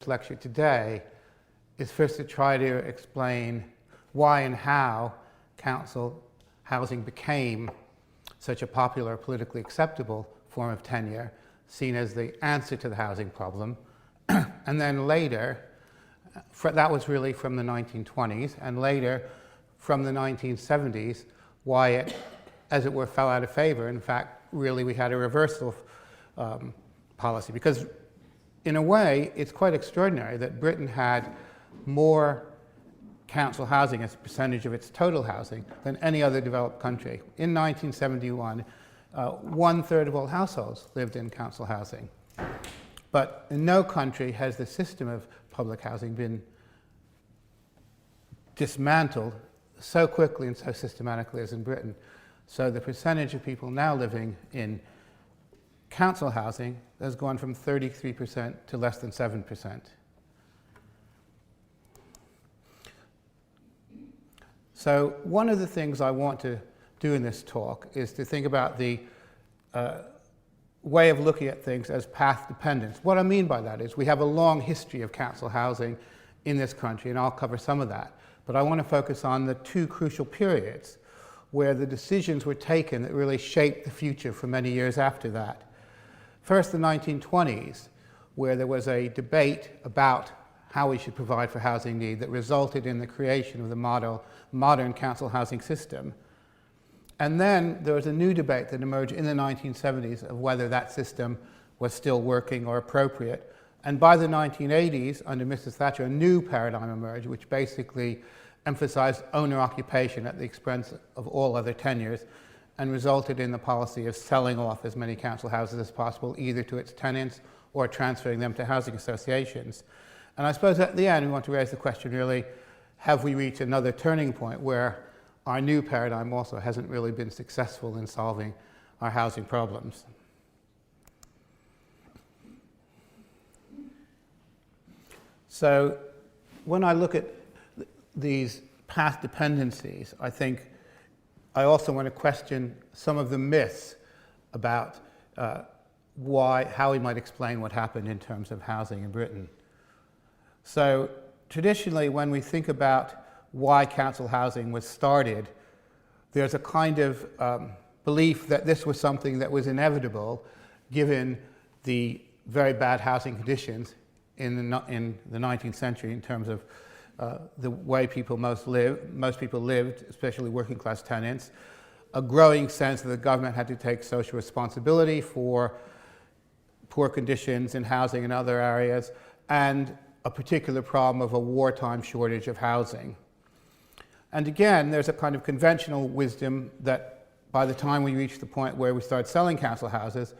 this lecture today is first to try to explain why and how council housing became such a popular, politically acceptable form of tenure, seen as the answer to the housing problem. And then later, that was really from the 1920s, and later from the 1970s, why it, as it were, fell out of favor. In fact, really we had a reversal policy, because in a way it's quite extraordinary that Britain had more council housing as a percentage of its total housing than any other developed country. In 1971, 1/3 of all households lived in council housing. But in no country has the system of public housing been dismantled so quickly and so systematically as in Britain. So the percentage of people now living in council housing has gone from 33% to less than 7%. So one of the things I want to do in this talk is to think about the way of looking at things as path dependence. What I mean by that is we have a long history of council housing in this country, and I'll cover some of that. But I want to focus on the two crucial periods where the decisions were taken that really shaped the future for many years after that. First, the 1920s, where there was a debate about how we should provide for housing need that resulted in the creation of the modern council housing system. And then there was a new debate that emerged in the 1970s of whether that system was still working or appropriate. And by the 1980s, under Mrs. Thatcher, a new paradigm emerged, which basically emphasized owner occupation at the expense of all other tenures, and resulted in the policy of selling off as many council houses as possible, either to its tenants or transferring them to housing associations. And I suppose at the end we want to raise the question, really, have we reached another turning point where our new paradigm also hasn't really been successful in solving our housing problems? So when I look at these path dependencies, I think I also want to question some of the myths about how we might explain what happened in terms of housing in Britain. So traditionally, when we think about why council housing was started, there's a kind of belief that this was something that was inevitable given the very bad housing conditions in the 19th century in terms of the way most people lived, especially working class tenants, a growing sense that the government had to take social responsibility for poor conditions in housing in other areas, and a particular problem of a wartime shortage of housing. And again, there's a kind of conventional wisdom that by the time we reached the point where we started selling council houses,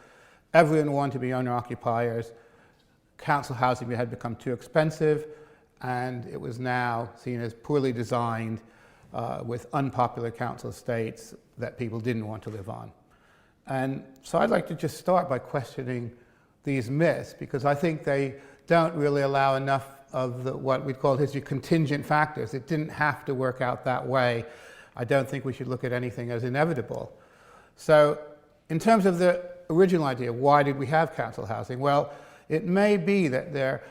everyone wanted to be owner-occupiers. Council housing had become too expensive, and it was now seen as poorly designed with unpopular council estates that people didn't want to live on. And so I'd like to just start by questioning these myths, because I think they don't really allow enough of what we'd call history contingent factors. It didn't have to work out that way. I don't think we should look at anything as inevitable. So in terms of the original idea, why did we have council housing? Well, it may be that there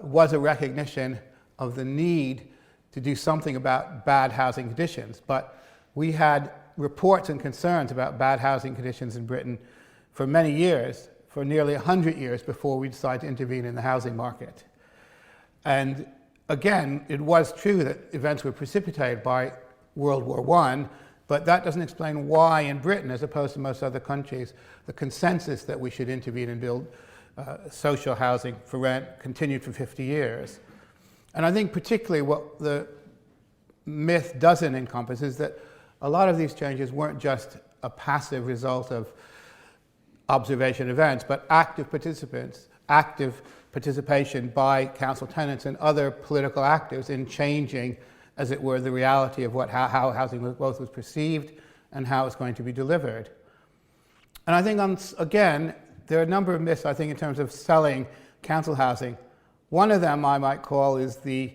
was a recognition of the need to do something about bad housing conditions, but we had reports and concerns about bad housing conditions in Britain for many years, for nearly 100 years before we decided to intervene in the housing market. And again, it was true that events were precipitated by World War I, but that doesn't explain why in Britain, as opposed to most other countries, the consensus that we should intervene and build social housing for rent continued for 50 years. And I think particularly what the myth doesn't encompass is that a lot of these changes weren't just a passive result of observation events, but active participation by council tenants and other political actors in changing, as it were, the reality of how housing both was perceived and how it's going to be delivered. And I think, again, there are a number of myths, I think, in terms of selling council housing. One of them I might call is the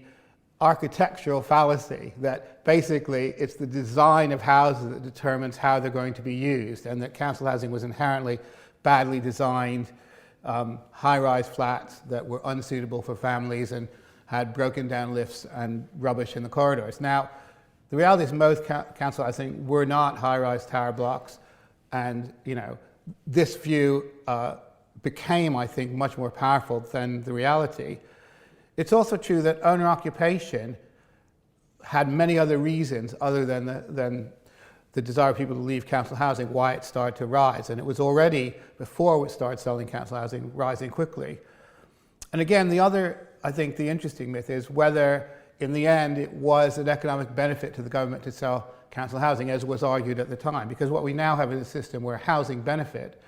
architectural fallacy, that basically it's the design of houses that determines how they're going to be used, and that council housing was inherently badly designed high-rise flats that were unsuitable for families and had broken down lifts and rubbish in the corridors. Now, the reality is most council housing were not high-rise tower blocks, and this view became, I think, much more powerful than the reality. It's also true that owner occupation had many other reasons other than the desire of people to leave council housing why it started to rise, and it was already, before we started selling council housing, rising quickly. And again, I think the interesting myth is whether in the end it was an economic benefit to the government to sell council housing, as was argued at the time, because what we now have is a system where housing benefit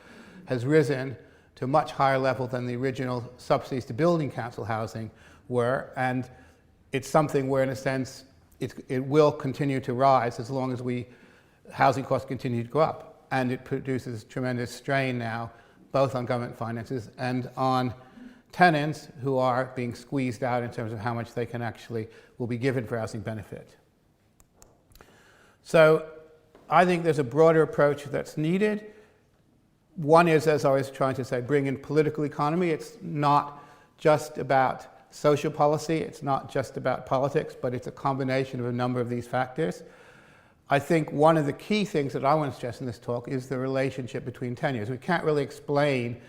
has risen to a much higher level than the original subsidies to building council housing were, and it's something where, in a sense, it will continue to rise as long as housing costs continue to go up, and it produces tremendous strain now, both on government finances and on tenants who are being squeezed out in terms of how much they will be given for housing benefit. So I think there's a broader approach that's needed. One is, as I was trying to say, bring in political economy. It's not just about social policy, it's not just about politics, but it's a combination of a number of these factors. I think one of the key things that I want to stress in this talk is the relationship between tenures. We can't really explain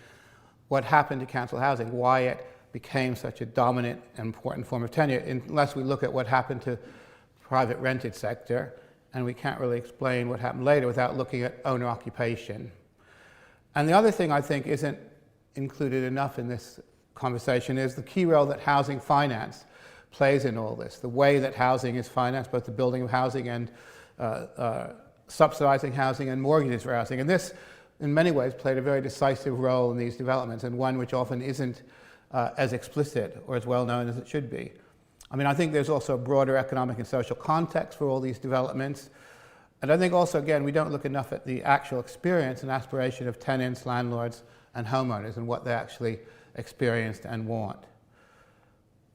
what happened to council housing, why it became such a dominant and important form of tenure, unless we look at what happened to the private rented sector, and we can't really explain what happened later without looking at owner occupation. And the other thing I think isn't included enough in this conversation is the key role that housing finance plays in all this, the way that housing is financed, both the building of housing and subsidizing housing and mortgages for housing. And this, in many ways, played a very decisive role in these developments, and one which often isn't as explicit or as well known as it should be. I mean, I think there's also a broader economic and social context for all these developments. And I think also, again, we don't look enough at the actual experience and aspiration of tenants, landlords, and homeowners and what they actually experienced and want.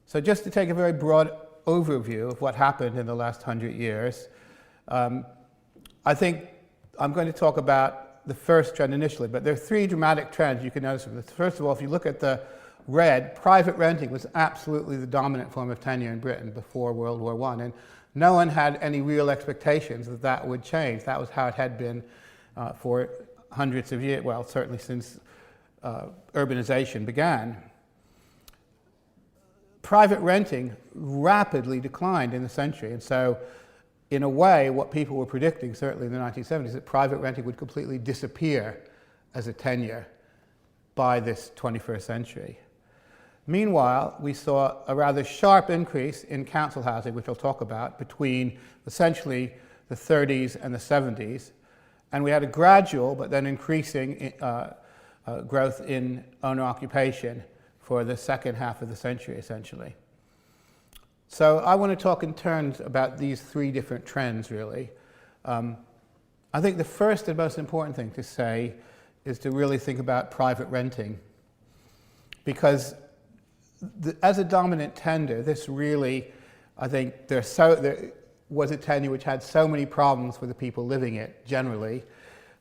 So just to take a very broad overview of what happened in the last 100 years, I think I'm going to talk about the first trend initially, but there are three dramatic trends you can notice from this. First of all, if you look at the red, private renting was absolutely the dominant form of tenure in Britain before World War I, and no one had any real expectations that that would change. That was how it had been for hundreds of years, well, certainly since urbanization began. Private renting rapidly declined in the century, and so in a way, what people were predicting, certainly in the 1970s, that private renting would completely disappear as a tenure by this 21st century. Meanwhile, we saw a rather sharp increase in council housing, which I'll talk about, between essentially the 30s and the 70s, and we had a gradual but then increasing growth in owner occupation for the second half of the century, essentially. So I want to talk in terms about these three different trends, really. I think the first and most important thing to say is to really think about private renting, because as a dominant tender, this really, I think, there was a tenure which had so many problems for the people living it, generally.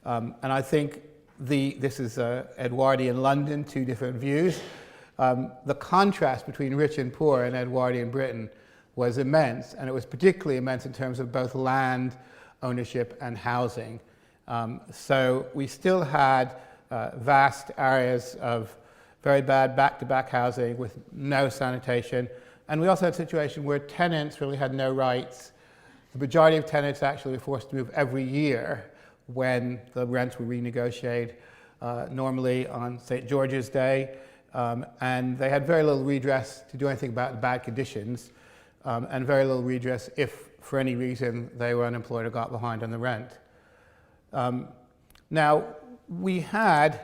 And I think this is Edwardian London, two different views. The contrast between rich and poor in Edwardian Britain was immense, and it was particularly immense in terms of both land ownership and housing. So we still had vast areas of very bad back-to-back housing with no sanitation, and we also had a situation where tenants really had no rights. The majority of tenants actually were forced to move every year when the rents were renegotiated, normally on St. George's Day, and they had very little redress to do anything about the bad conditions, and very little redress if, for any reason, they were unemployed or got behind on the rent. Now, we had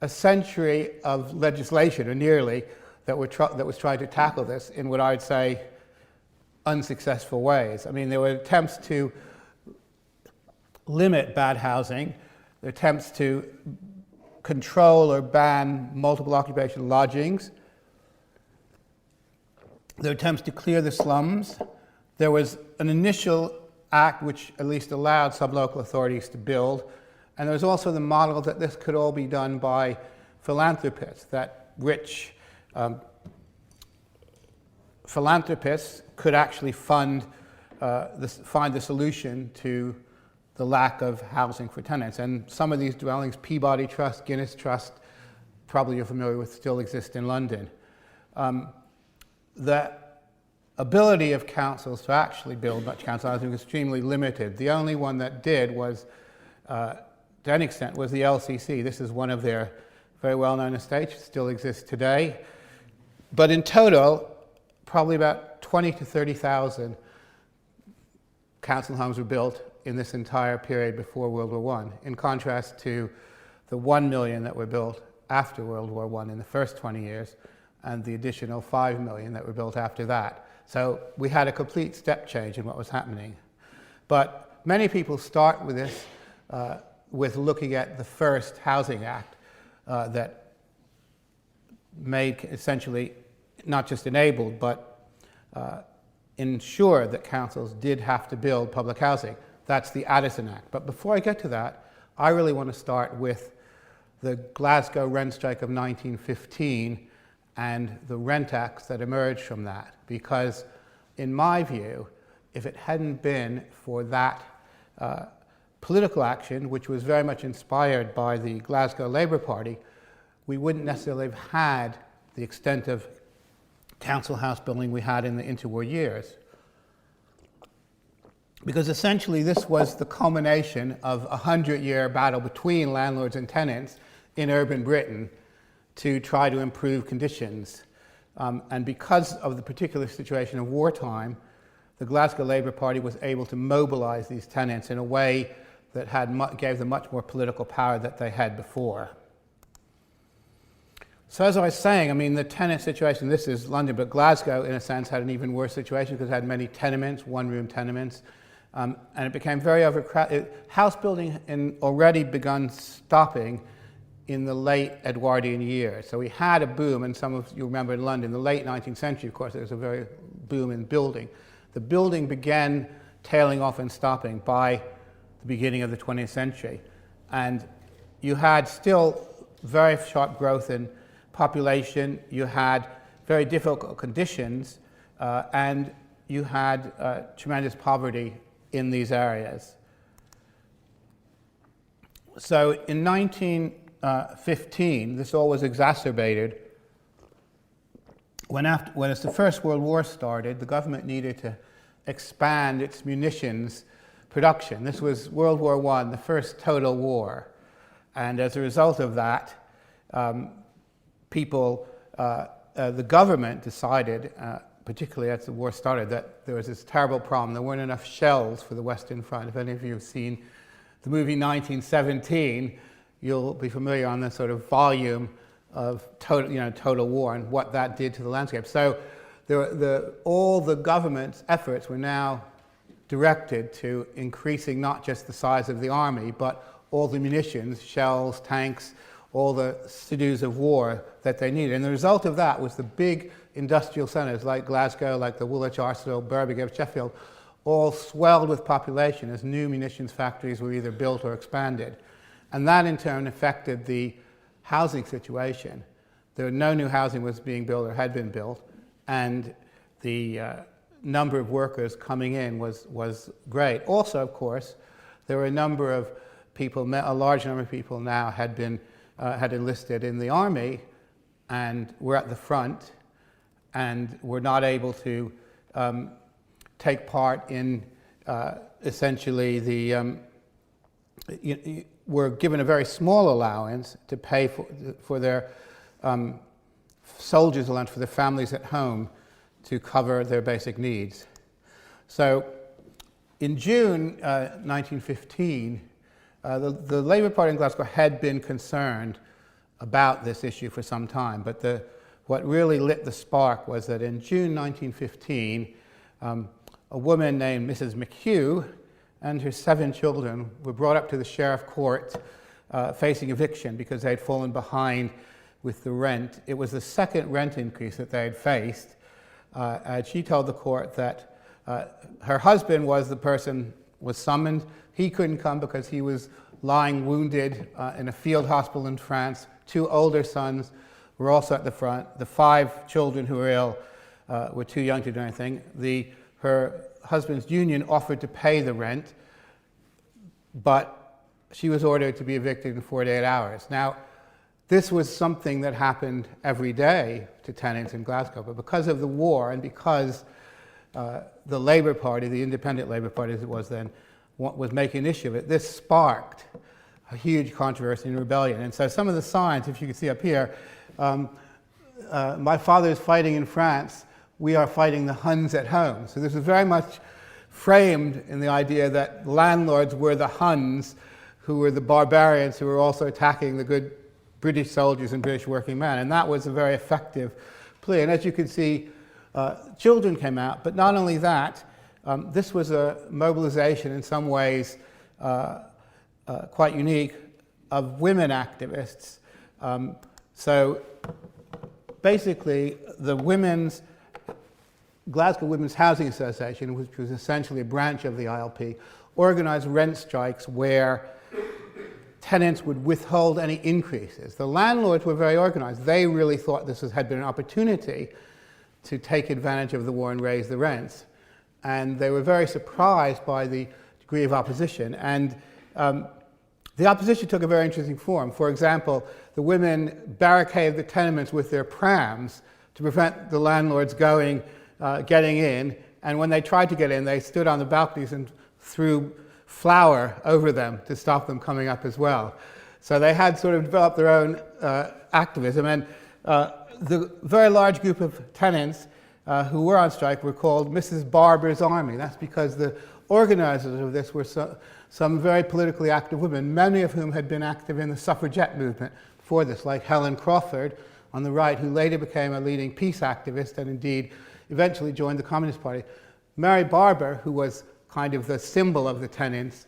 a century of legislation, or nearly, that was trying to tackle this in what I would say unsuccessful ways. I mean, there were attempts to limit bad housing, there were attempts to control or ban multiple occupation lodgings, there were attempts to clear the slums. There was an initial act which at least allowed some local authorities to build, and there was also the model that this could all be done by philanthropists, that rich philanthropists could actually find the solution to the lack of housing for tenants. And some of these dwellings, Peabody Trust, Guinness Trust, probably you're familiar with, still exist in London. The ability of councils to actually build much council housing was extremely limited. The only one that did was, to any extent, was the LCC. This is one of their very well-known estates, still exists today. But in total, probably about 20 to 30,000 council homes were built in this entire period before World War I, in contrast to the 1 million that were built after World War I in the first 20 years, and the additional 5 million that were built after that. So we had a complete step change in what was happening. But many people start with this, with looking at the first Housing Act that made essentially not just enabled, but ensured that councils did have to build public housing. That's the Addison Act. But before I get to that, I really want to start with the Glasgow rent strike of 1915 and the rent acts that emerged from that. Because in my view, if it hadn't been for that political action, which was very much inspired by the Glasgow Labour Party, we wouldn't necessarily have had the extent of council house building we had in the interwar years. Because essentially this was the culmination of a 100-year battle between landlords and tenants in urban Britain to try to improve conditions. And because of the particular situation of wartime, the Glasgow Labour Party was able to mobilize these tenants in a way that gave them much more political power than they had before. So as I was saying, I mean, the tenant situation, this is London, but Glasgow, in a sense, had an even worse situation because it had many tenements, one-room tenements, and it became very overcrowded. House building had already begun stopping in the late Edwardian years. So we had a boom, and some of you remember in London, the late 19th century, of course, there was a very boom in building. The building began tailing off and stopping by the beginning of the 20th century. And you had still very sharp growth in population, you had very difficult conditions, and you had tremendous poverty in these areas. So in 1915, this all was exacerbated when as the First World War started, the government needed to expand its munitions production. This was World War I, the first total war. And as a result of that, the government decided, particularly as the war started, that there was this terrible problem. There weren't enough shells for the Western Front. If any of you have seen the movie 1917, you'll be familiar on the sort of volume of total war and what that did to the landscape. So all the government's efforts were now directed to increasing not just the size of the army, but all the munitions, shells, tanks, all the to-dos of war that they needed. And the result of that was the big industrial centres like Glasgow, like the Woolwich Arsenal, Birmingham, Sheffield, all swelled with population as new munitions factories were either built or expanded. And that in turn affected the housing situation. No new housing was being built or had been built, and the number of workers coming in was great. Also, of course, there were a number of people, a large number of people now had enlisted in the army and were at the front and were not able to take part in essentially were given a very small allowance to pay for their soldiers' allowance for their families at home to cover their basic needs. So in June 1915, the Labour Party in Glasgow had been concerned about this issue for some time, but what really lit the spark was that in June 1915, a woman named Mrs. McHugh and her 7 children were brought up to the sheriff court facing eviction because they had fallen behind with the rent. It was the second rent increase that they had faced. And she told the court that her husband was summoned. He couldn't come because he was lying wounded in a field hospital in France, 2 older sons were also at the front. The 5 children who were ill were too young to do anything. Her husband's union offered to pay the rent, but she was ordered to be evicted in 48 hours. Now, this was something that happened every day to tenants in Glasgow, but because of the war and because the Labour Party, the Independent Labour Party as it was then, was making an issue of it, this sparked a huge controversy and rebellion. And so some of the signs, if you can see up here, my father is fighting in France, we are fighting the Huns at home. So this is very much framed in the idea that landlords were the Huns, who were the barbarians who were also attacking the good British soldiers and British working men. And that was a very effective plea. And as you can see, children came out, but not only that, this was a mobilization in some ways quite unique of women activists. So basically, the Glasgow Women's Housing Association, which was essentially a branch of the ILP, organized rent strikes where tenants would withhold any increases. The landlords were very organized. They really thought this had been an opportunity to take advantage of the war and raise the rents. And they were very surprised by the degree of opposition. And the opposition took a very interesting form. For example, the women barricaded the tenements with their prams to prevent the landlords getting in. And when they tried to get in, they stood on the balconies and threw flour over them to stop them coming up as well. So they had sort of developed their own activism. And the very large group of tenants who were on strike were called Mrs. Barber's Army. That's because the organizers of this were some very politically active women, many of whom had been active in the suffragette movement before this, like Helen Crawford on the right, who later became a leading peace activist and indeed eventually joined the Communist Party. Mary Barber, who was kind of the symbol of the tenants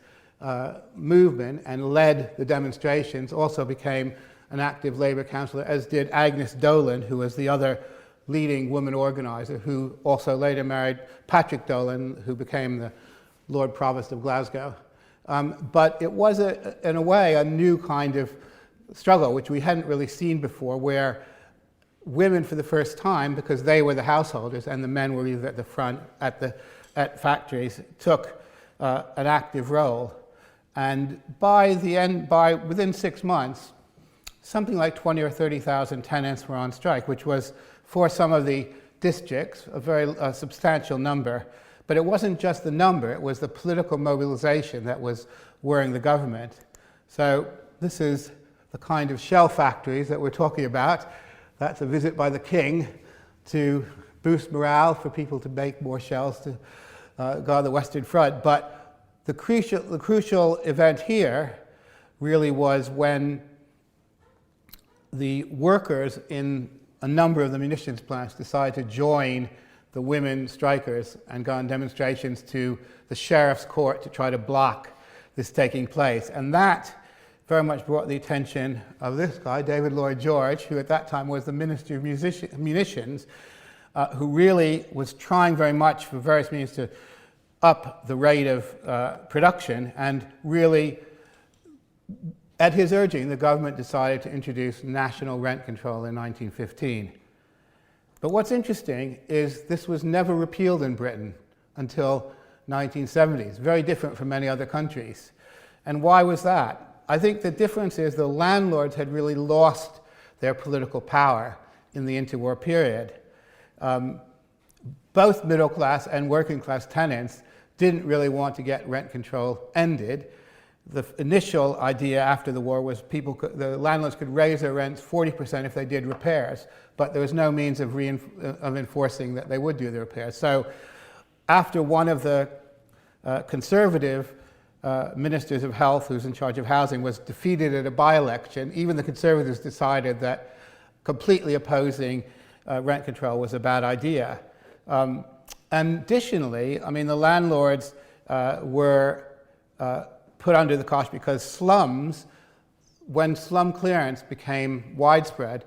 movement and led the demonstrations, also became an active Labour councillor, as did Agnes Dolan, who was the other leading woman organiser, who also later married Patrick Dolan, who became the Lord Provost of Glasgow. But it was, in a way, a new kind of struggle, which we hadn't really seen before, where women, for the first time, because they were the householders and the men were either at the front, at factories, took an active role. And within 6 months, something like 20 or 30,000 tenants were on strike, which was, for some of the districts, a very substantial number. But it wasn't just the number, it was the political mobilization that was worrying the government. So this is the kind of shell factories that we're talking about. That's a visit by the king to boost morale for people to make more shells to guard the Western Front. But the crucial event here really was when the workers in a number of the munitions plants decided to join the women strikers and go on demonstrations to the sheriff's court to try to block this taking place. And that very much brought the attention of this guy, David Lloyd George, who at that time was the Minister of Munitions, who really was trying very much for various means to up the rate of production, and really, at his urging, the government decided to introduce national rent control in 1915. But what's interesting is this was never repealed in Britain until 1970s, very different from many other countries. And why was that? I think the difference is the landlords had really lost their political power in the interwar period. Both middle class and working class tenants didn't really want to get rent control ended. The initial idea after the war was the landlords could raise their rents 40% if they did repairs, but there was no means of enforcing that they would do the repairs. So after one of the conservative ministers of health, who's in charge of housing, was defeated at a by-election, even the conservatives decided that completely opposing rent control was a bad idea. And additionally, I mean, the landlords were put under the cosh because slums, when slum clearance became widespread,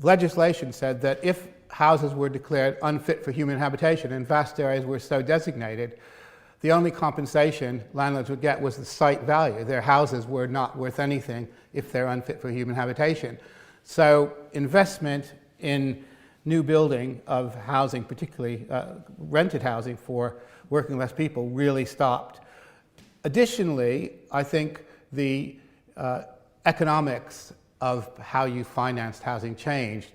legislation said that if houses were declared unfit for human habitation and vast areas were so designated, the only compensation landlords would get was the site value. Their houses were not worth anything if they're unfit for human habitation. So investment in new building of housing, particularly rented housing for working class people, really stopped. Additionally, I think the economics of how you financed housing changed.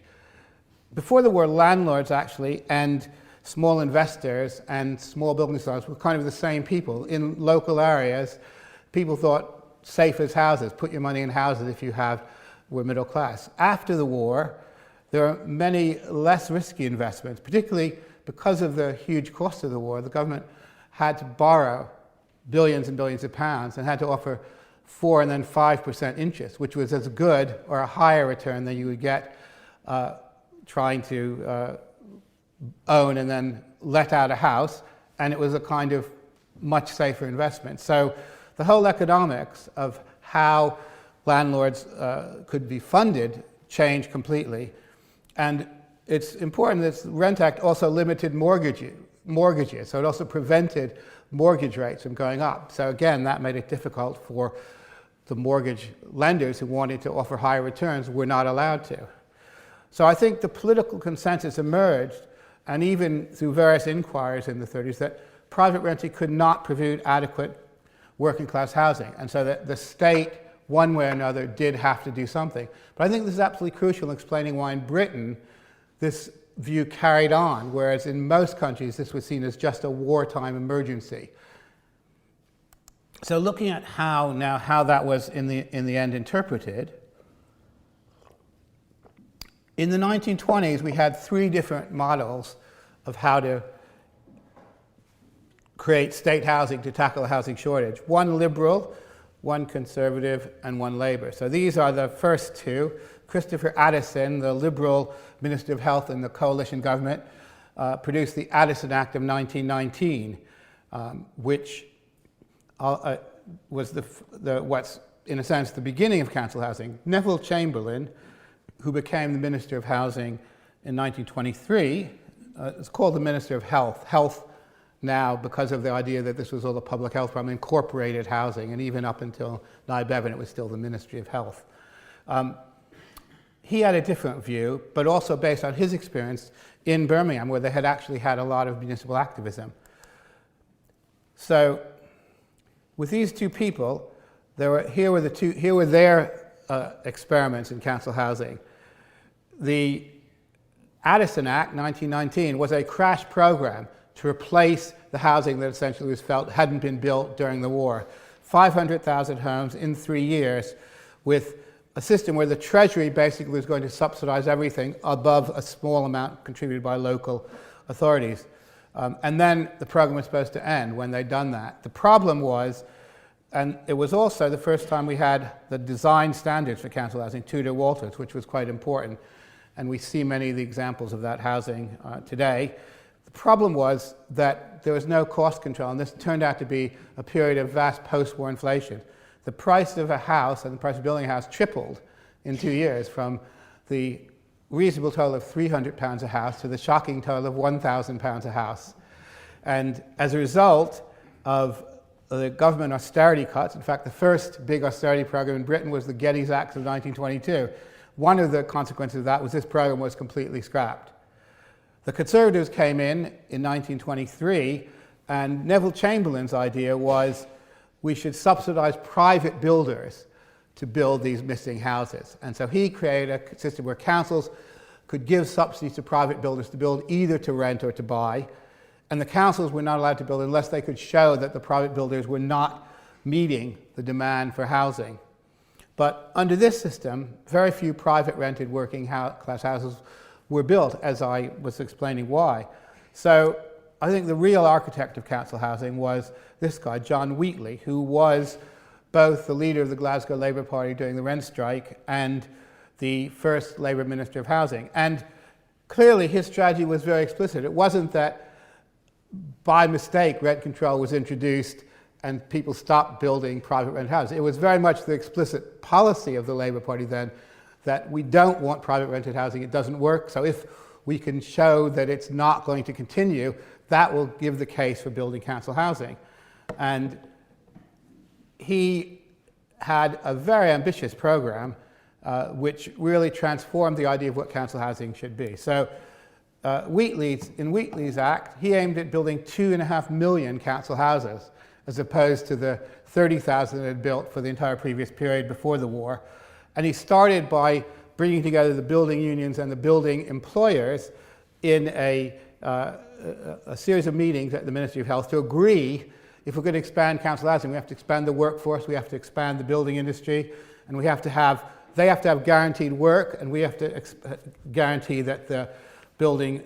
Before the war, landlords actually and small investors and small building societies were kind of the same people. In local areas, people thought safe as houses, put your money in houses if you were middle class. After the war, there are many less risky investments, particularly because of the huge cost of the war. The government had to borrow billions and billions of pounds and had to offer 4% and then 5% interest, which was as good or a higher return than you would get trying to own and then let out a house, and it was a kind of much safer investment. So the whole economics of how landlords could be funded changed completely. And it's important that the Rent Act also limited mortgages, so it also prevented mortgage rates from going up. So again, that made it difficult for the mortgage lenders who wanted to offer higher returns were not allowed to. So I think the political consensus emerged, and even through various inquiries in the 30s, that private renting could not provide adequate working class housing, and so that the state, one way or another, did have to do something. But I think this is absolutely crucial in explaining why in Britain this view carried on, whereas in most countries this was seen as just a wartime emergency. So looking at how that was in the end interpreted, in the 1920s we had three different models of how to create state housing to tackle a housing shortage. One liberal, one conservative, and one Labour. So these are the first two. Christopher Addison, the Liberal Minister of Health in the coalition government, produced the Addison Act of 1919, which was what's in a sense the beginning of council housing. Neville Chamberlain, who became the Minister of Housing in 1923, is called the Minister of Health. Health now, because of the idea that this was all a public health problem, incorporated housing, and even up until Nye Bevan it was still the Ministry of Health. He had a different view, but also based on his experience in Birmingham, where they had actually had a lot of municipal activism. So with these two people, here were their experiments in council housing. The Addison Act, 1919, was a crash program to replace the housing that essentially was felt hadn't been built during the war. 500,000 homes in 3 years, with a system where the Treasury basically was going to subsidize everything above a small amount contributed by local authorities. And then the program was supposed to end when they'd done that. The problem was, and it was also the first time we had the design standards for council housing, Tudor Walters, which was quite important. And we see many of the examples of that housing today. The problem was that there was no cost control, and this turned out to be a period of vast post-war inflation. The price of a house and the price of building a house tripled in 2 years, from the reasonable total of £300 a house to the shocking total of £1,000 a house. And as a result of the government austerity cuts, in fact the first big austerity program in Britain was the Geddes Act of 1922. One of the consequences of that was this program was completely scrapped. The Conservatives came in 1923, and Neville Chamberlain's idea was we should subsidize private builders to build these missing houses. And so he created a system where councils could give subsidies to private builders to build either to rent or to buy. And the councils were not allowed to build unless they could show that the private builders were not meeting the demand for housing. But under this system, very few private rented working class houses were built, as I was explaining why. So I think the real architect of council housing was this guy, John Wheatley, who was both the leader of the Glasgow Labour Party during the rent strike and the first Labour Minister of Housing. And clearly his strategy was very explicit. It wasn't that by mistake rent control was introduced and people stopped building private rent houses. It was very much the explicit policy of the Labour Party then that we don't want private rented housing, it doesn't work, so if we can show that it's not going to continue, that will give the case for building council housing. And he had a very ambitious program which really transformed the idea of what council housing should be. So in Wheatley's Act, he aimed at building 2.5 million council houses, as opposed to the 30,000 that had built for the entire previous period before the war. And he started by bringing together the building unions and the building employers in a series of meetings at the Ministry of Health to agree, if we're going to expand council housing, we have to expand the workforce, we have to expand the building industry, and they have to have guaranteed work, and we have to guarantee that the building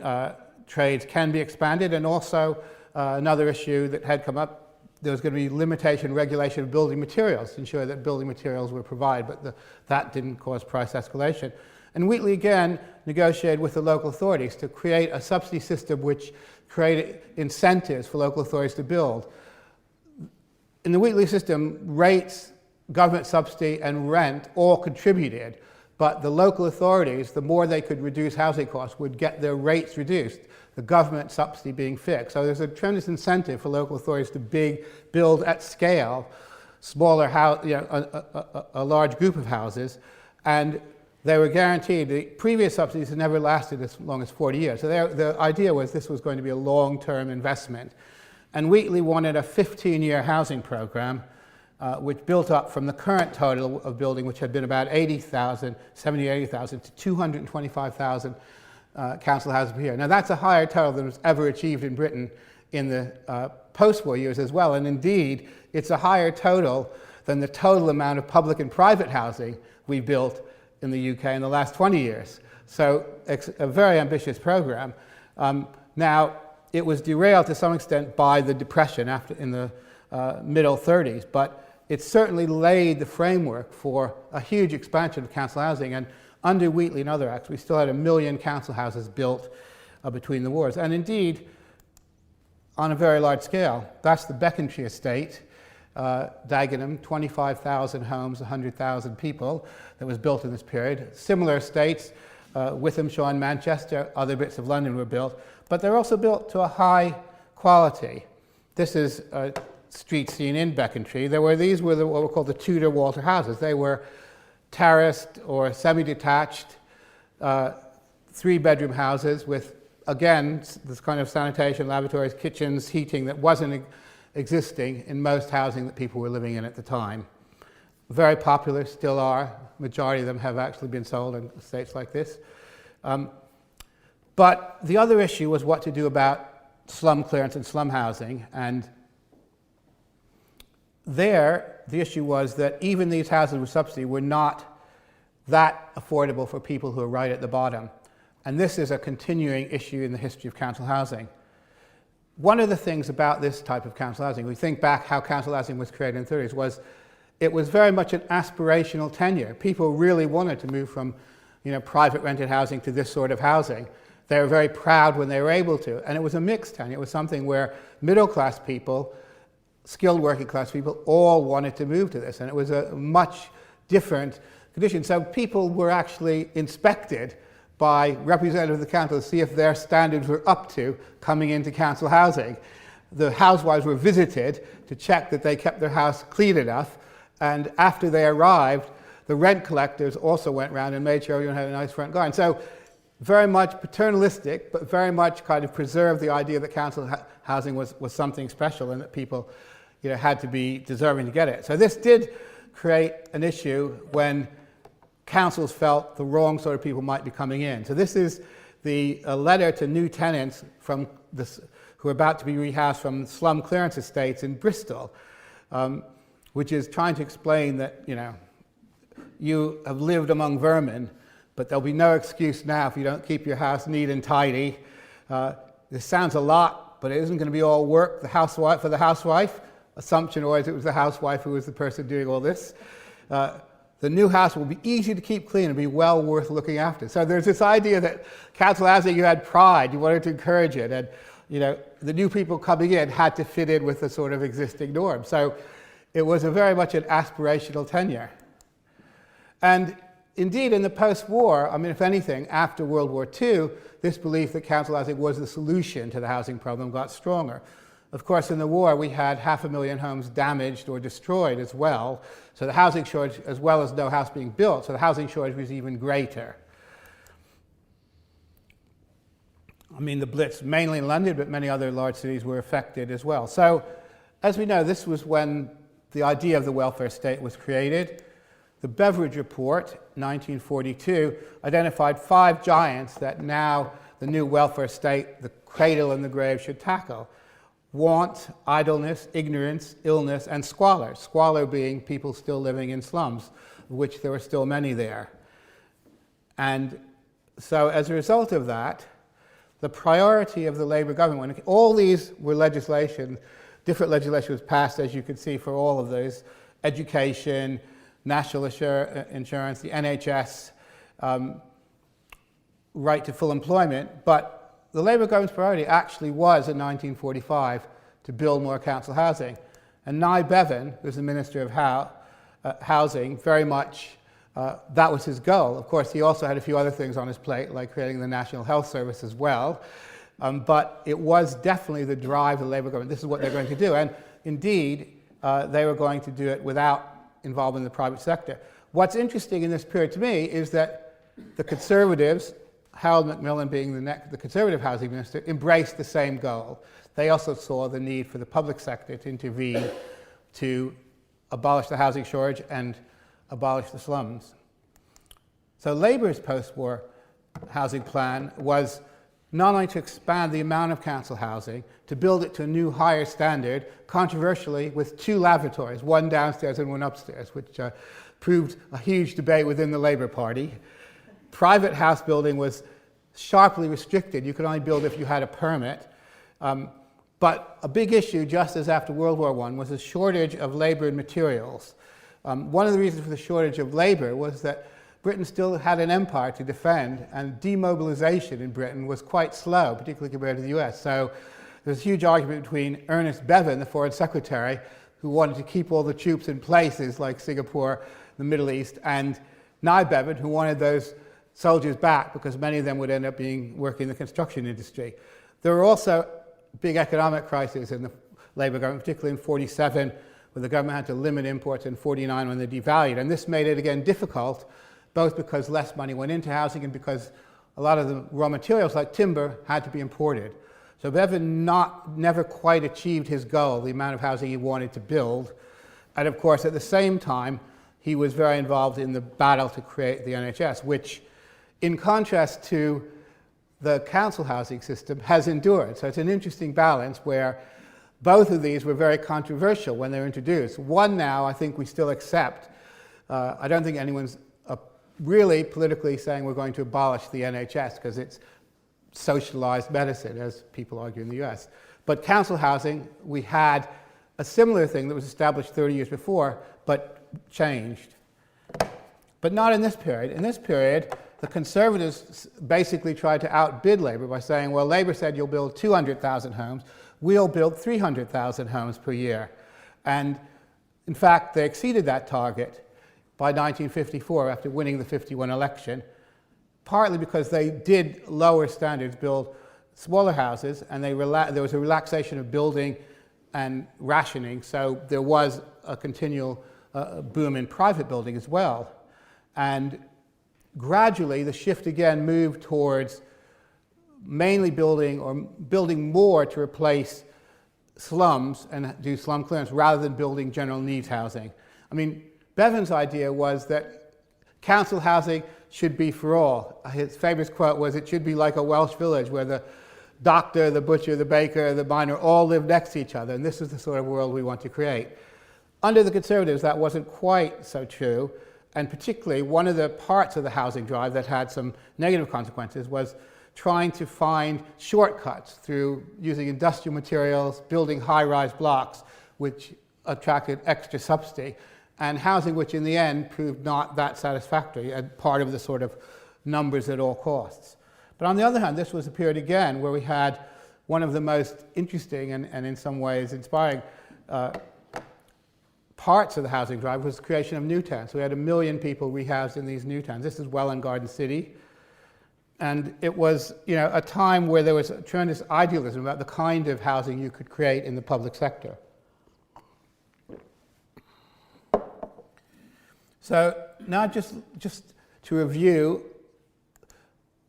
trades can be expanded. And also another issue that had come up, there was going to be limitation regulation of building materials to ensure that building materials were provided, but that didn't cause price escalation. And Wheatley again negotiated with the local authorities to create a subsidy system which created incentives for local authorities to build. In the Wheatley system, rates, government subsidy, and rent all contributed, but the local authorities, the more they could reduce housing costs, would get their rates reduced, the government subsidy being fixed. So there's a tremendous incentive for local authorities to build at scale smaller a large group of houses, and they were guaranteed. The previous subsidies had never lasted as long as 40 years. So the idea was this was going to be a long-term investment. And Wheatley wanted a 15-year housing program, which built up from the current total of building, which had been about 80,000 to 225,000 council houses per year. Now that's a higher total than was ever achieved in Britain in the post-war years as well. And indeed, it's a higher total than the total amount of public and private housing we built in the UK in the last 20 years. So it's a very ambitious program. Now, it was derailed to some extent by the Depression in the middle 30s, but it certainly laid the framework for a huge expansion of council housing. And under Wheatley and other acts, we still had 1 million council houses built between the wars. And indeed, on a very large scale, that's the Becontree estate, Dagenham, 25,000 homes, 100,000 people, that was built in this period. Similar estates, Withamshaw and Manchester, other bits of London were built, but they're also built to a high quality. This is a street scene in Becontree. These were what were called the Tudor Walter houses. They were terraced or semi-detached, 3-bedroom houses with, again, this kind of sanitation, lavatories, kitchens, heating that wasn't existing in most housing that people were living in at the time. Very popular, still are. Majority of them have actually been sold in estates like this. But the other issue was what to do about slum clearance and slum housing. And there, the issue was that even these houses with subsidy were not that affordable for people who are right at the bottom. And this is a continuing issue in the history of council housing. One of the things about this type of council housing, we think back how council housing was created in the 30s, was it was very much an aspirational tenure. People really wanted to move from private rented housing to this sort of housing. They were very proud when they were able to. And it was a mixed tenure. It was something where middle-class people, skilled working-class people, all wanted to move to this. And it was a much different condition. So people were actually inspected by representatives of the council to see if their standards were up to coming into council housing. The housewives were visited to check that they kept their house clean enough. And after they arrived, the rent collectors also went around and made sure everyone had a nice front garden. So very much paternalistic, but very much kind of preserved the idea that council housing was something special and that people had to be deserving to get it. So this did create an issue when councils felt the wrong sort of people might be coming in. So this is a letter to new tenants from who are about to be rehoused from slum clearance estates in Bristol, which is trying to explain that you have lived among vermin, but there'll be no excuse now if you don't keep your house neat and tidy. This sounds a lot, but it isn't going to be all work for the housewife. Assumption always it was the housewife who was the person doing all this. The new house will be easy to keep clean and be well worth looking after. So there's this idea that council housing, you had pride, you wanted to encourage it, and the new people coming in had to fit in with the sort of existing norm. So it was very much an aspirational tenure. And indeed, in the post-war, if anything, after World War II, this belief that council housing was the solution to the housing problem got stronger. Of course, in the war, we had 500,000 homes damaged or destroyed as well. So the housing shortage, as well as no house being built, so the housing shortage was even greater. I mean, the Blitz, mainly in London, but many other large cities were affected as well. So, as we know, this was when the idea of the welfare state was created. The Beveridge Report, 1942, identified 5 giants that now the new welfare state, the cradle and the grave, should tackle. Want, idleness, ignorance, illness, and squalor. Squalor being people still living in slums, of which there were still many there. And so as a result of that, the priority of the Labour government, when all these were legislation, different legislation was passed, as you can see, for all of those: education, national insurance, the NHS, right to full employment. But the Labour government's priority actually was, in 1945, to build more council housing. And Nye Bevan, who's the Minister of Housing, very much, that was his goal. Of course, he also had a few other things on his plate, like creating the National Health Service as well. But it was definitely the drive of the Labour government. This is what they're going to do. And indeed, they were going to do it without involvement in the private sector. What's interesting in this period to me is that the Conservatives, Harold Macmillan being the Conservative housing minister, embraced the same goal. They also saw the need for the public sector to intervene to abolish the housing shortage and abolish the slums. So Labour's post-war housing plan was not only to expand the amount of council housing, to build it to a new higher standard, controversially with 2 lavatories, one downstairs and one upstairs, which proved a huge debate within the Labour Party. Private house building was sharply restricted. You could only build if you had a permit. But a big issue, just as after World War I, was a shortage of labor and materials. One of the reasons for the shortage of labor was that Britain still had an empire to defend, and demobilization in Britain was quite slow, particularly compared to the US. So there's a huge argument between Ernest Bevin, the Foreign Secretary, who wanted to keep all the troops in places like Singapore, the Middle East, and Nye Bevan, who wanted those soldiers back because many of them would end up working in the construction industry. There were also big economic crises in the Labour government, particularly in 1947, when the government had to limit imports, and 1949 when they devalued. And this made it again difficult, both because less money went into housing and because a lot of the raw materials like timber had to be imported. So Bevan never quite achieved his goal, the amount of housing he wanted to build. And of course, at the same time, he was very involved in the battle to create the NHS, which, in contrast to the council housing system, has endured. So it's an interesting balance where both of these were very controversial when they were introduced. One now I think we still accept. I don't think anyone's really politically saying we're going to abolish the NHS because it's socialized medicine, as people argue in the US. But council housing, we had a similar thing that was established 30 years before, but changed. But not in this period. In this period, the Conservatives basically tried to outbid Labour by saying, well, Labour said you'll build 200,000 homes, we'll build 300,000 homes per year. And in fact, they exceeded that target by 1954 after winning the 51 election, partly because they did lower standards, build smaller houses, and there was a relaxation of building and rationing, so there was a continual boom in private building as well. And gradually, the shift again moved towards mainly building more to replace slums and do slum clearance rather than building general needs housing. I mean, Bevan's idea was that council housing should be for all. His famous quote was, it should be like a Welsh village where the doctor, the butcher, the baker, the miner all live next to each other, and this is the sort of world we want to create. Under the Conservatives, that wasn't quite so true, and particularly one of the parts of the housing drive that had some negative consequences was trying to find shortcuts through using industrial materials, building high-rise blocks, which attracted extra subsidy, and housing which in the end proved not that satisfactory and part of the sort of numbers at all costs. But on the other hand, this was a period again where we had one of the most interesting and in some ways inspiring parts of the housing drive was the creation of new towns. So we had 1 million people rehoused in these new towns. This is Welwyn Garden City. And it was, a time where there was a tremendous idealism about the kind of housing you could create in the public sector. So now just to review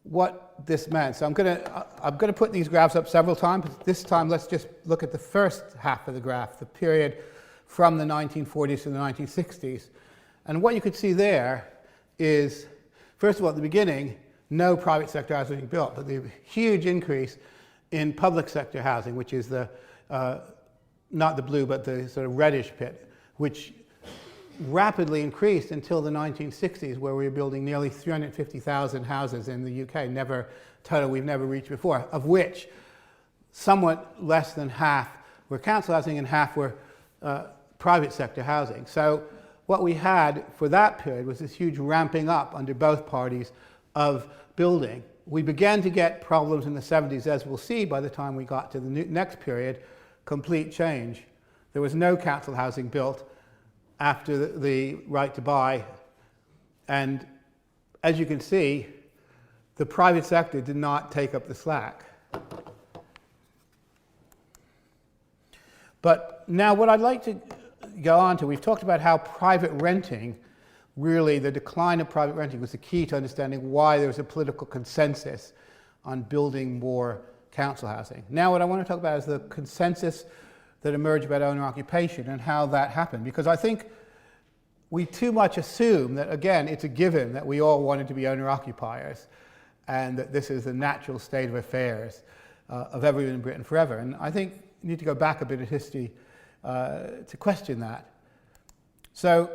what this meant. So I'm going to put these graphs up several times. This time, let's just look at the first half of the graph, the period from the 1940s to the 1960s. And what you could see there is, first of all, at the beginning, no private sector housing being built, but the huge increase in public sector housing, which is the, not the blue, but the sort of reddish pit, which rapidly increased until the 1960s, where we were building nearly 350,000 houses in the UK, total we've never reached before, of which somewhat less than half were council housing and half were private sector housing. So what we had for that period was this huge ramping up under both parties of building. We began to get problems in the 70s, as we'll see by the time we got to the next period, complete change. There was no council housing built after the right to buy, and as you can see, the private sector did not take up the slack. But now what I'd like to go on to, we've talked about how private renting, really the decline of private renting was the key to understanding why there was a political consensus on building more council housing. Now what I want to talk about is the consensus that emerged about owner occupation and how that happened, because I think we too much assume that, again, it's a given that we all wanted to be owner occupiers and that this is the natural state of affairs of everyone in Britain forever. And I think you need to go back a bit of history to question that. So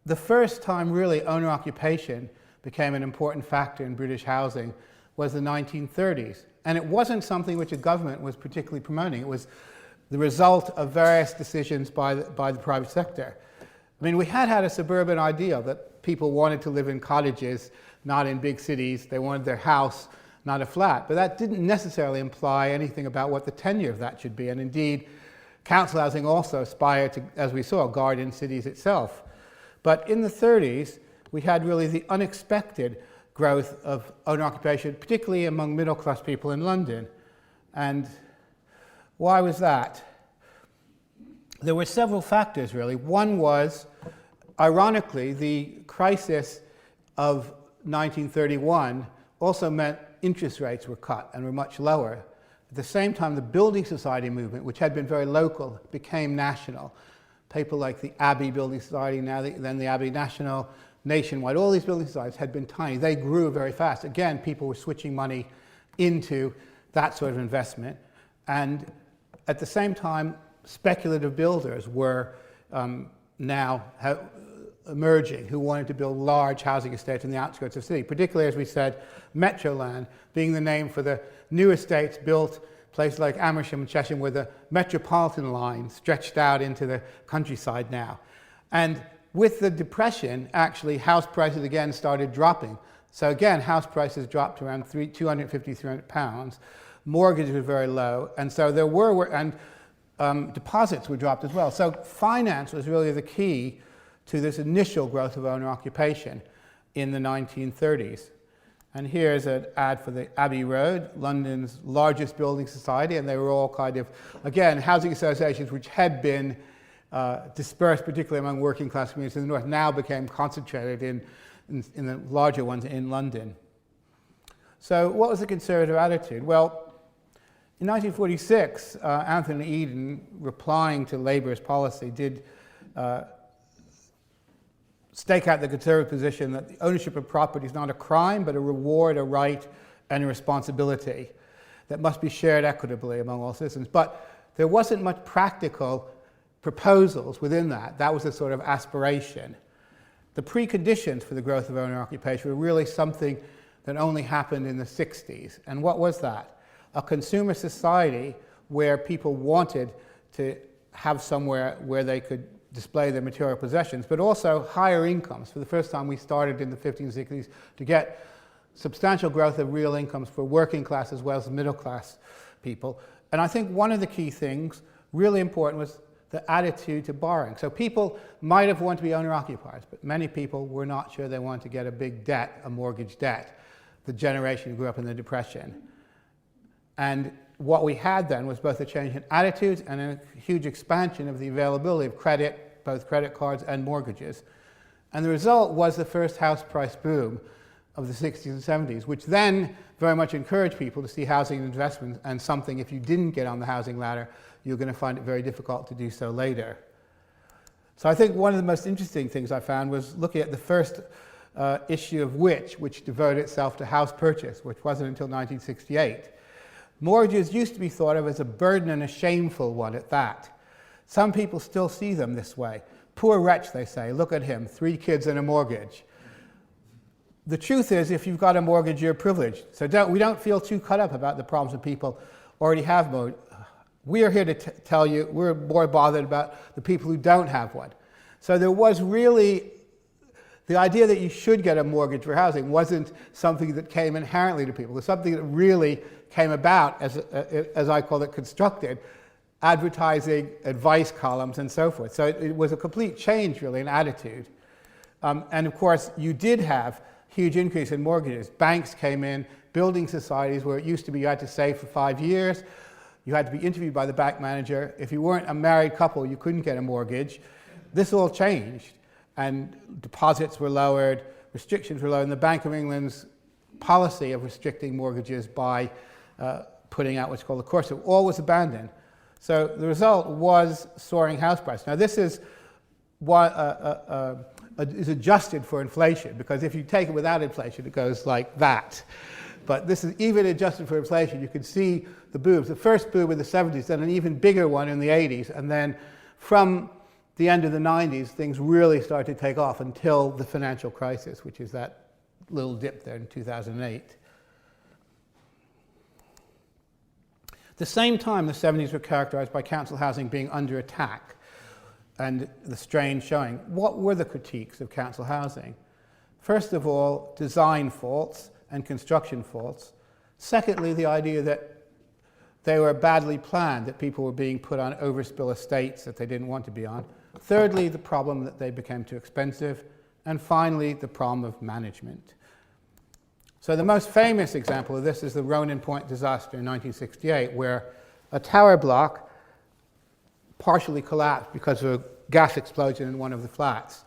the first time really owner occupation became an important factor in British housing was the 1930s. And it wasn't something which a government was particularly promoting. It was the result of various decisions by the private sector. I mean, we had a suburban ideal that people wanted to live in cottages, not in big cities. They wanted their house, not a flat. But that didn't necessarily imply anything about what the tenure of that should be. And indeed, council housing also aspired to, as we saw, guard cities itself. But in the 30s, we had really the unexpected growth of owner occupation, particularly among middle-class people in London. And why was that? There were several factors, really. One was, ironically, the crisis of 1931 also meant interest rates were cut and were much lower. At the same time, the building society movement, which had been very local, became national. People like the Abbey Building Society, then the Abbey National, Nationwide, all these building societies had been tiny. They grew very fast. Again, people were switching money into that sort of investment. And at the same time, speculative builders were now emerging who wanted to build large housing estates in the outskirts of the city, particularly, as we said, Metroland being the name for the new estates built places like Amersham and Chesham, where the metropolitan line stretched out into the countryside now. And with the Depression, actually, house prices again started dropping. So again, house prices dropped to around £250–300. Mortgages were very low, and so there were, deposits were dropped as well. So finance was really the key to this initial growth of owner occupation in the 1930s. And here's an ad for the Abbey Road, London's largest building society, and they were all kind of, again, housing associations which had been dispersed, particularly among working class communities in the north, now became concentrated in the larger ones in London. So what was the Conservative attitude? Well, in 1946, Anthony Eden, replying to Labour's policy, did stake out the Conservative position that the ownership of property is not a crime, but a reward, a right, and a responsibility that must be shared equitably among all citizens. But there wasn't much practical proposals within that. That was a sort of aspiration. The preconditions for the growth of owner occupation were really something that only happened in the 60s. And what was that? A consumer society where people wanted to have somewhere where they could display their material possessions, but also higher incomes. For the first time, we started in the 50s and 60s to get substantial growth of real incomes for working class as well as middle class people. And I think one of the key things, really important, was the attitude to borrowing. So people might have wanted to be owner occupiers, but many people were not sure they wanted to get a big debt, a mortgage debt. the generation who grew up in the Depression. And what we had then was both a change in attitudes and a huge expansion of the availability of credit, both credit cards and mortgages. And the result was the first house price boom of the 60s and 70s, which then very much encouraged people to see housing and investment and something, if you didn't get on the housing ladder, you're going to find it very difficult to do so later. So I think one of the most interesting things I found was looking at the first issue of which devoted itself to house purchase, which wasn't until 1968. Mortgages used to be thought of as a burden and a shameful one at that. Some people still see them this way. Poor wretch, they say, look at him, 3 kids and a mortgage. The truth is, if you've got a mortgage, you're privileged. So we don't feel too caught up about the problems that people already have. We are here to tell you we're more bothered about the people who don't have one. So there was really, the idea that you should get a mortgage for housing wasn't something that came inherently to people. It was something that really came about, as I call it, constructed, advertising, advice columns, and so forth. So it was a complete change, really, in attitude. And of course, you did have huge increase in mortgages. Banks came in, building societies where it used to be you had to save for 5 years, you had to be interviewed by the bank manager. If you weren't a married couple, you couldn't get a mortgage. This all changed, and deposits were lowered, restrictions were lowered, and the Bank of England's policy of restricting mortgages by putting out what's called a course all was abandoned. So the result was soaring house prices. Now this is what is adjusted for inflation, because if you take it without inflation, it goes like that. But this is even adjusted for inflation. You can see the booms. The first boom in the 70s, then an even bigger one in the 80s, and then from the end of the 90s, things really started to take off until the financial crisis, which is that little dip there in 2008. At the same time, the 70s were characterized by council housing being under attack and the strain showing. What were the critiques of council housing? First of all, design faults and construction faults. Secondly, the idea that they were badly planned, that people were being put on overspill estates that they didn't want to be on. Thirdly, the problem that they became too expensive. And finally, the problem of management. So the most famous example of this is the Ronan Point disaster in 1968, where a tower block partially collapsed because of a gas explosion in one of the flats.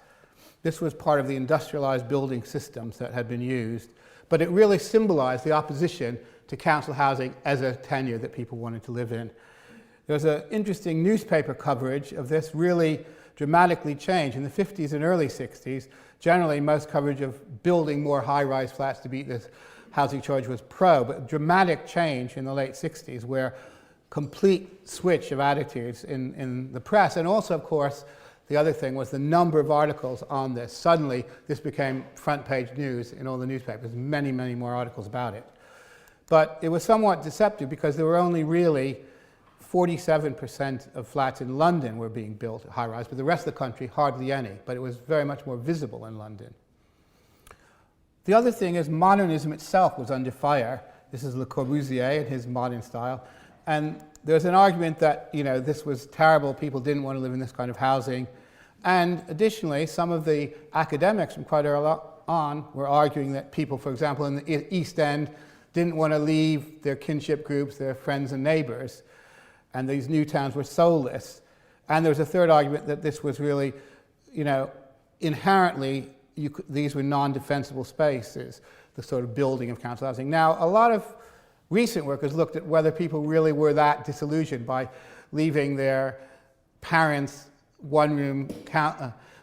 This was part of the industrialized building systems that had been used, but it really symbolized the opposition to council housing as a tenure that people wanted to live in. There was an interesting newspaper coverage of this, really dramatically changed. In the 50s and early 60s, generally most coverage of building more high-rise flats to beat this housing shortage was pro, but dramatic change in the late 60s where complete switch of attitudes in the press. And also, of course, the other thing was the number of articles on this. Suddenly, this became front page news in all the newspapers, many, many more articles about it. But it was somewhat deceptive because there were only really 47% of flats in London were being built high-rise, but the rest of the country, hardly any. But it was very much more visible in London. The other thing is modernism itself was under fire. This is Le Corbusier in his modern style. And there's an argument that, this was terrible, people didn't want to live in this kind of housing. And additionally, some of the academics from quite early on were arguing that people, for example, in the East End, didn't want to leave their kinship groups, their friends and neighbors. And these new towns were soulless. And there was a third argument that this was really, inherently, these were non-defensible spaces, the sort of building of council housing. Now, a lot of recent work has looked at whether people really were that disillusioned by leaving their parents' one-room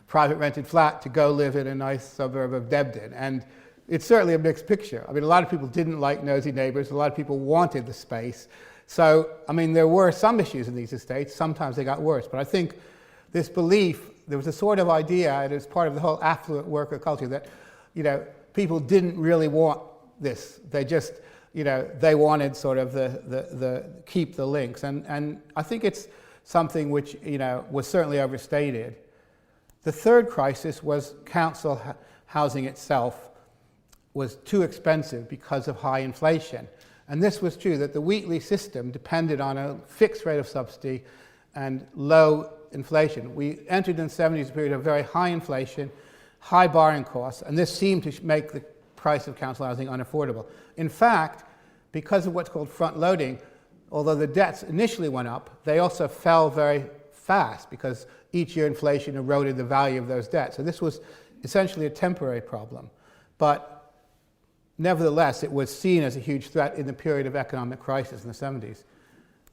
private rented flat to go live in a nice suburb of Debden. And it's certainly a mixed picture. I mean, a lot of people didn't like nosy neighbors. A lot of people wanted the space. So, there were some issues in these estates. Sometimes they got worse. But I think this belief, there was a sort of idea, and it was part of the whole affluent worker culture, that, people didn't really want this. They just, they wanted sort of the keep the links. And I think it's something which, was certainly overstated. The third crisis was council housing itself was too expensive because of high inflation. And this was true, that the Wheatley system depended on a fixed rate of subsidy and low inflation. We entered in the 70s a period of very high inflation, high borrowing costs, and this seemed to make the price of council housing unaffordable. In fact, because of what's called front loading, although the debts initially went up, they also fell very fast because each year inflation eroded the value of those debts. So this was essentially a temporary problem. But nevertheless, it was seen as a huge threat in the period of economic crisis in the 70s.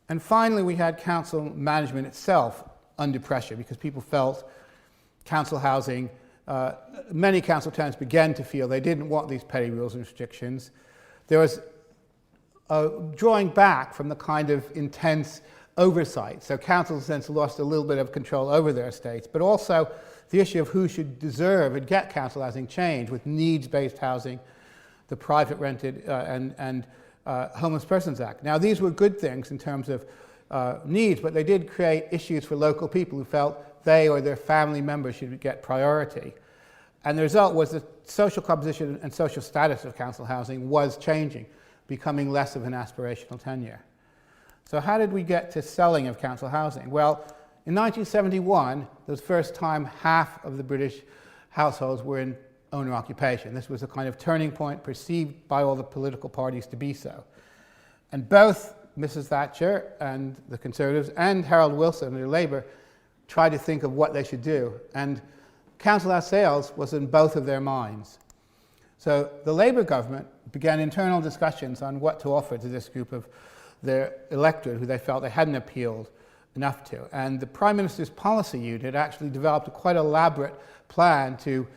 And finally, we had council management itself under pressure because people felt council housing, many council tenants began to feel they didn't want these petty rules and restrictions. There was drawing back from the kind of intense oversight. So councils since lost a little bit of control over their estates, but also the issue of who should deserve and get council housing changed with needs-based housing, the private rented and Homeless Persons Act. Now these were good things in terms of needs, but they did create issues for local people who felt they or their family members should get priority. And the result was the social composition and social status of council housing was changing, becoming less of an aspirational tenure. So how did we get to selling of council housing? Well, in 1971, the first time half of the British households were in owner occupation. This was a kind of turning point perceived by all the political parties to be so. And both Mrs. Thatcher and the Conservatives and Harold Wilson and the Labour tried to think of what they should do. And council house sales was in both of their minds. So the Labour government began internal discussions on what to offer to this group of their electorate who they felt they hadn't appealed enough to. And the Prime Minister's policy unit actually developed a quite elaborate plan to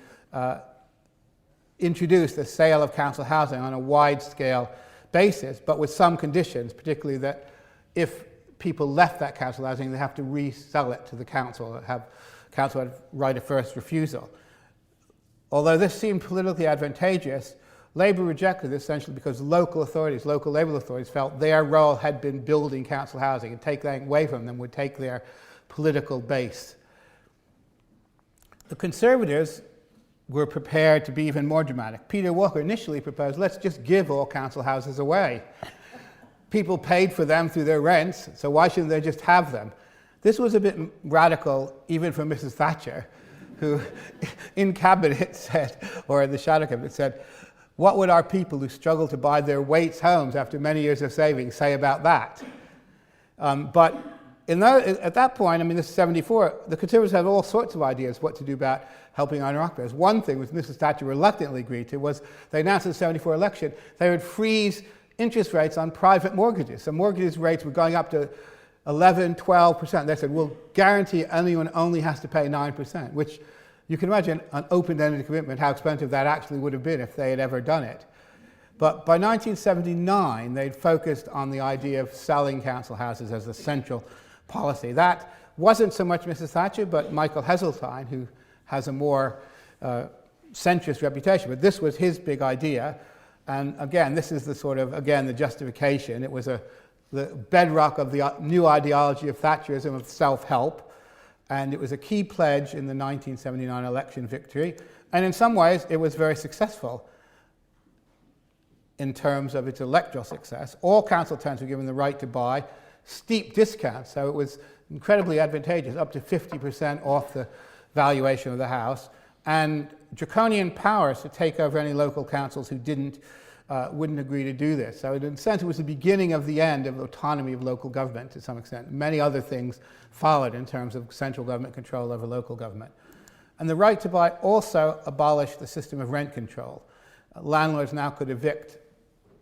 introduce the sale of council housing on a wide-scale basis, but with some conditions, particularly that if people left that council housing, they have to resell it to the council, council had right of first refusal. Although this seemed politically advantageous, Labour rejected this essentially because local authorities, local Labour authorities felt their role had been building council housing, and take that away from them would take their political base. The Conservatives were prepared to be even more dramatic. Peter Walker initially proposed, let's just give all council houses away. People paid for them through their rents, so why shouldn't they just have them? This was a bit radical even for Mrs. Thatcher, who in cabinet said, or in the shadow cabinet said, what would our people who struggle to buy their Waits homes after many years of saving say about that? But at that point, I mean, this is 74, the Conservatives had all sorts of ideas what to do about helping owner-occupiers. One thing which Mrs. Thatcher reluctantly agreed to was they announced in the 74 election they would freeze interest rates on private mortgages. So mortgages rates were going up to 11, 12%. They said, we'll guarantee anyone only has to pay 9%, which you can imagine an open-ended commitment, how expensive that actually would have been if they had ever done it. But by 1979, they'd focused on the idea of selling council houses as a central policy. That wasn't so much Mrs. Thatcher, but Michael Heseltine, who has a more centrist reputation. But this was his big idea. And again, this is the sort of, again, the justification. It was the bedrock of the new ideology of Thatcherism, of self-help. And it was a key pledge in the 1979 election victory. And in some ways, it was very successful in terms of its electoral success. All council tenants were given the right to buy, steep discounts, so it was incredibly advantageous, up to 50% off the valuation of the house, and draconian powers to take over any local councils who wouldn't agree to do this. So in a sense, it was the beginning of the end of autonomy of local government to some extent. Many other things followed in terms of central government control over local government. And the right to buy also abolished the system of rent control. Landlords now could evict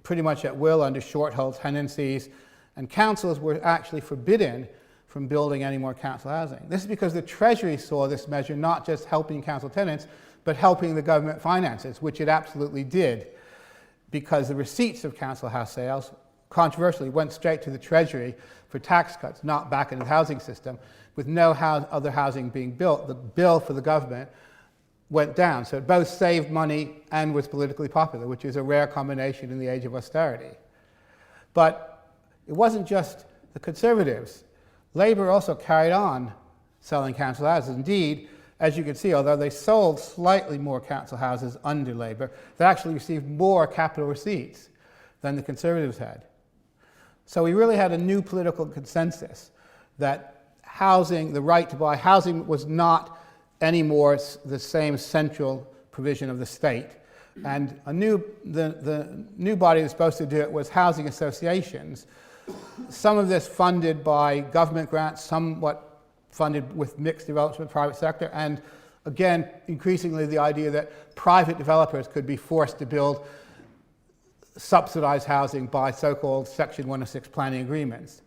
pretty much at will under short-hold tenancies, and councils were actually forbidden from building any more council housing. This is because the Treasury saw this measure not just helping council tenants, but helping the government finances, which it absolutely did, because the receipts of council house sales, controversially, went straight to the Treasury for tax cuts, not back into the housing system. With no other housing being built, the bill for the government went down. So it both saved money and was politically popular, which is a rare combination in the age of austerity. But it wasn't just the Conservatives. Labour also carried on selling council houses. Indeed, as you can see, although they sold slightly more council houses under Labour, they actually received more capital receipts than the Conservatives had. So we really had a new political consensus that housing, the right to buy housing, was not anymore the same central provision of the state. And the new body that's supposed to do it was housing associations. Some of this funded by government grants, somewhat funded with mixed development with the private sector, and again, increasingly the idea that private developers could be forced to build subsidized housing by so-called Section 106 planning agreements.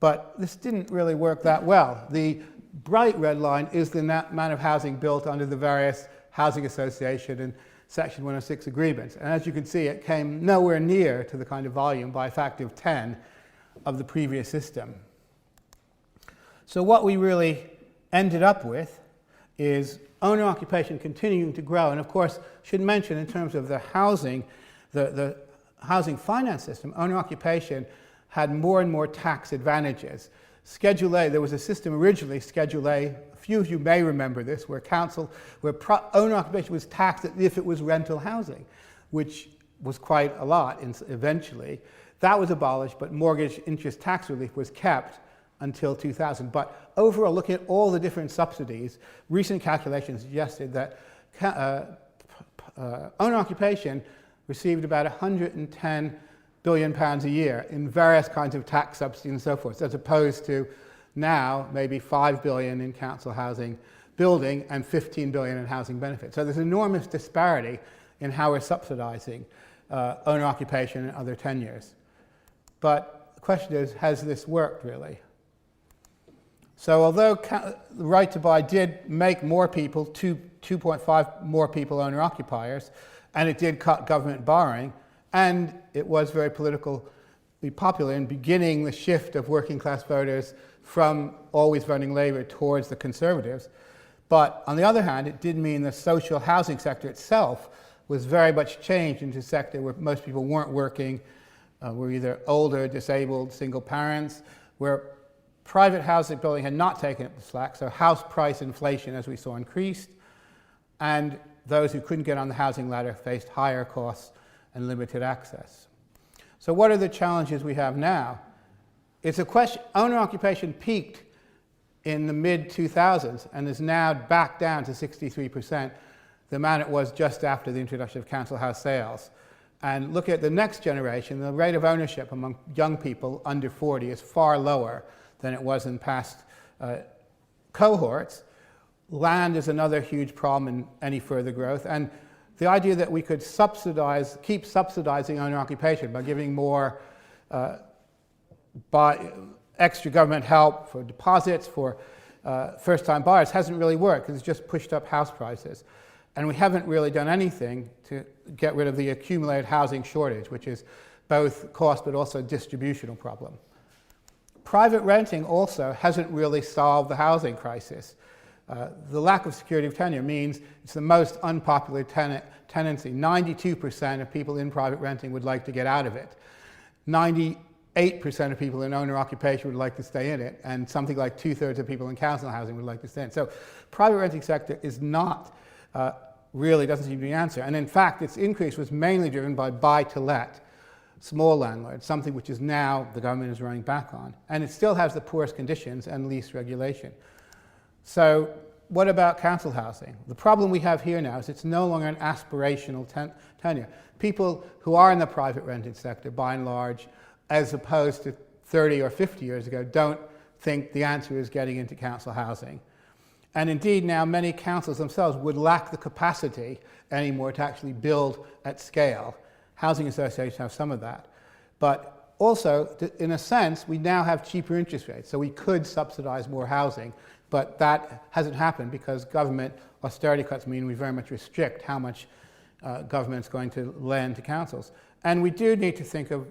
But this didn't really work that well. The bright red line is the amount of housing built under the various housing association and Section 106 agreements. And as you can see, it came nowhere near to the kind of volume, by a factor of 10, of the previous system. So what we really ended up with is owner occupation continuing to grow. And of course, should mention in terms of the housing finance system, owner occupation had more and more tax advantages. Schedule A, there was a system originally, Schedule A, a few of you may remember this, where owner occupation was taxed as if it was rental housing, which was quite a lot eventually. That was abolished, but mortgage interest tax relief was kept until 2000. But overall, looking at all the different subsidies, recent calculations suggested that owner occupation received about £110 billion a year in various kinds of tax subsidies and so forth, as opposed to now maybe $5 billion in council housing building and $15 billion in housing benefits. So there's enormous disparity in how we're subsidizing owner occupation and other tenures. But the question is, has this worked really? So although the right to buy did make more people, 2.5 more people owner occupiers, and it did cut government borrowing, and it was very politically popular in beginning the shift of working class voters from always voting Labour towards the Conservatives. But on the other hand, it did mean the social housing sector itself was very much changed into a sector where most people weren't working, were either older, disabled, single parents, where private housing building had not taken up the slack, so house price inflation, as we saw, increased, and those who couldn't get on the housing ladder faced higher costs and limited access. So what are the challenges we have now? It's a question, owner occupation peaked in the mid-2000s and is now back down to 63%, the amount it was just after the introduction of council house sales. And look at the next generation, the rate of ownership among young people under 40 is far lower than it was in past cohorts. Land is another huge problem in any further growth. And the idea that we could keep subsidizing owner occupation by giving more extra government help for deposits for first-time buyers hasn't really worked, because it's just pushed up house prices. And we haven't really done anything to get rid of the accumulated housing shortage, which is both cost but also a distributional problem. Private renting also hasn't really solved the housing crisis. The lack of security of tenure means it's the most unpopular tenancy. 92% of people in private renting would like to get out of it. 98% of people in owner occupation would like to stay in it, and something like 2/3 of people in council housing would like to stay in it. So private renting sector is not really doesn't seem to be the answer. And in fact, its increase was mainly driven by buy-to-let, small landlords, something which is now the government is running back on. And it still has the poorest conditions and least regulation. So what about council housing? The problem we have here now is it's no longer an aspirational tenure. People who are in the private rented sector, by and large, as opposed to 30 or 50 years ago, don't think the answer is getting into council housing. And indeed now many councils themselves would lack the capacity anymore to actually build at scale. Housing associations have some of that. But also, in a sense, we now have cheaper interest rates, so we could subsidize more housing. But that hasn't happened because government austerity cuts mean we very much restrict how much government's going to lend to councils. And we do need to think of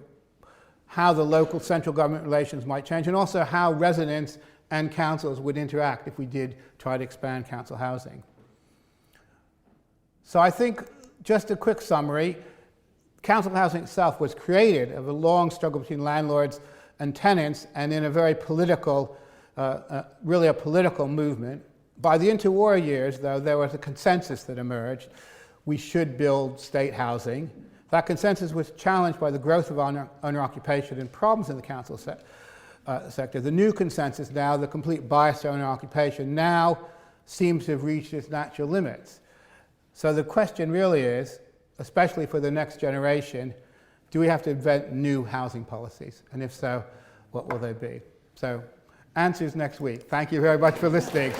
how the local central government relations might change, and also how residents and councils would interact if we did try to expand council housing. So I think, just a quick summary, council housing itself was created of a long struggle between landlords and tenants, and in a very political, really a political movement. By the interwar years, though, there was a consensus that emerged. We should build state housing. That consensus was challenged by the growth of owner occupation and problems in the council sector. The new consensus now, the complete bias to owner occupation, now seems to have reached its natural limits. So the question really is, especially for the next generation, do we have to invent new housing policies? And if so, what will they be? So, answers next week. Thank you very much for listening.